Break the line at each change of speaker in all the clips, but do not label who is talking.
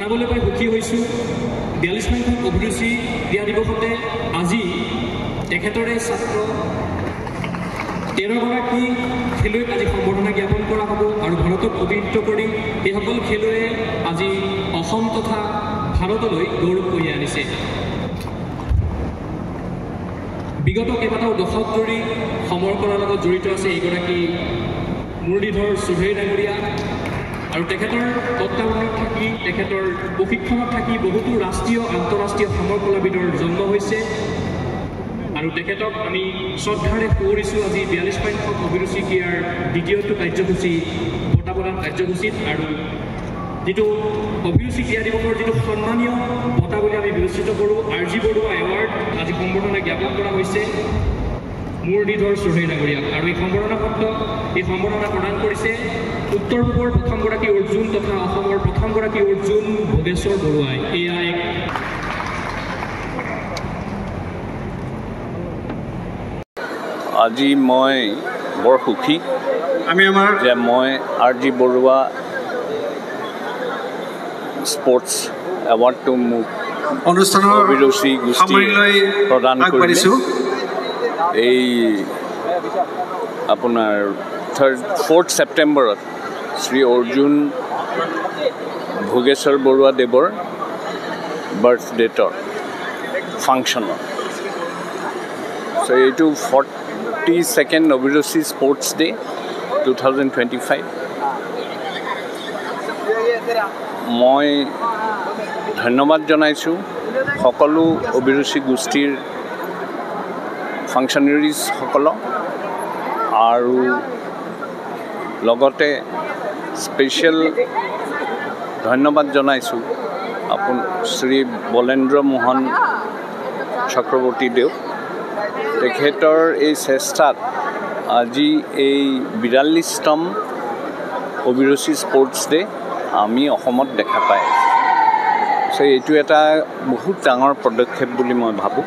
জনাবলৈ পাই সুখী হৈছোঁ 42সংখ্যক অভিৰুচি ক্ৰীড়া দিৱসতে আজি তেখেতৰে ছাত্ৰ 13গৰাকী খেলুৱৈক আজি সম্বৰ্ধনা জ্ঞাপন কৰা হ'ব আৰু ভাৰতক প্ৰতিনিধিত্ব কৰি এইসকল খেলুৱৈয়ে আজি অসম তথা ভাৰতলৈ গৌৰৱ কঢ়িয়াই আনিছে বিগত কেইবাটাও দশক ধৰি সমৰ কৰাৰ লগত জড়িত আছে এইগৰাকী মুৰলীধৰ চৌধুৰী ডাঙৰীয়া আৰু তেখেতৰ তত্ত্বাৱধানত থাকি তেখেতৰ প্ৰশিক্ষণত থাকি বহুতো ৰাষ্ট্ৰীয় আন্তঃৰাষ্ট্ৰীয় সমৰ কলাবিদৰ জন্ম হৈছে আৰু তেখেতক আমি শ্ৰদ্ধাৰে সুঁৱৰিছোঁ আজি 42সংখ্যক অভিৰুচি ক্ৰীড়াৰ দ্বিতীয়টো কাৰ্যসূচী বঁটা প্ৰদান কাৰ্যসূচীত আৰু যিটো অভিৰুচি ক্ৰীড়া দিৱসৰ যিটো সন্মানীয় বঁটা বুলি আমি বিবেচিত কৰোঁ RG বৰুৱা এৱাৰ্ড আজি সম্বৰ্ধনা জ্ঞাপন কৰা হৈছে মুৰলীধৰ চৌধুৰী ডাঙৰীয়াক আৰু এই সম্বৰ্ধনা প্ৰদান কৰিছে উত্তৰ পূবৰ প্ৰথমগৰাকী অৰ্জুন তথা অসমৰ প্ৰথমগৰাকী অৰ্জুন ভোগেশ্বৰ বৰুৱাই এয়া এক
আজি মই বৰ সুখী যে মই RG বৰুৱা স্পৰ্টছ এৱাৰ্ডটো মোক অনুষ্ঠানৰ অভিৰুচি গোষ্ঠী প্ৰদান কৰিছে এই আপোনাৰ 4 ছেপ্টেম্বৰত শ্ৰী অৰ্জুন ভোগেশ্বৰ বৰুৱা দেৱৰ বাৰ্থডেটৰ ফাংচনত চ' এইটো 42nd অভিৰুচি স্পৰ্টছ ডে 2025 মই ধন্যবাদ জনাইছোঁ সকলো অভিৰুচি গোষ্ঠীৰ ফাংচনাৰিজসকলক আৰু লগতে স্পেচিয়েল ধন্যবাদ জনাইছোঁ শ্ৰী বলেন্দ্ৰ মোহন চক্ৰৱৰ্তী দেৱ তেখেতৰ এই চেষ্টাত আজি এই 42তম অভিৰুচি স্পৰ্টছ ডে আমি অসমত দেখা পাই আছোঁ এইটো এটা বহুত ডাঙৰ পদক্ষেপ বুলি মই ভাবোঁ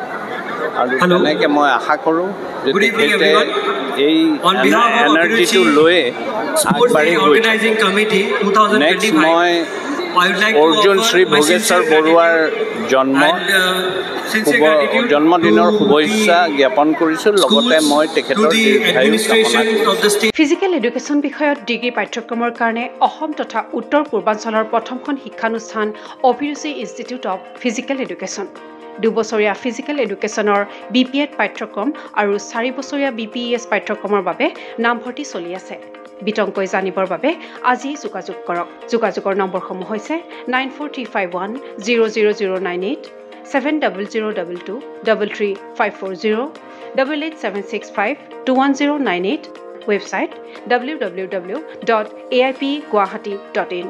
আৰু তেনেকৈ মই আশা কৰোঁ যে তেখেতে এই এনাৰ্জিটো লৈ আগবাঢ়ি গৈ নেক্সট মই অৰ্জুন শ্ৰী ভোগেশ্বৰ বৰুৱাৰ জন্মদিনৰ শুভেচ্ছা জ্ঞাপন কৰিছোঁ লগতে মই তেখেতৰ
ফিজিকেল এডুকেশ্যন বিষয়ত ডিগ্ৰী পাঠ্যক্ৰমৰ কাৰণে অসম তথা উত্তৰ পূৰ্বাঞ্চলৰ প্ৰথমখন শিক্ষানুষ্ঠান অভিৰুচি ইনষ্টিটিউট অৱ ফিজিকেল এডুকেশ্যন 2 বছৰীয়া ফিজিকেল এডুকেশ্যনৰ BPEd পাঠ্যক্ৰম আৰু 4 বছৰীয়া BPES পাঠ্যক্ৰমৰ বাবে নামভৰ্তি চলি আছে বিতংকৈ জানিবৰ বাবে আজি যোগাযোগ কৰক যোগাযোগৰ নম্বৰসমূহ হৈছে 9435100098 7002 33540 88765210998 ৱেবছাইট www.aipguwahati.in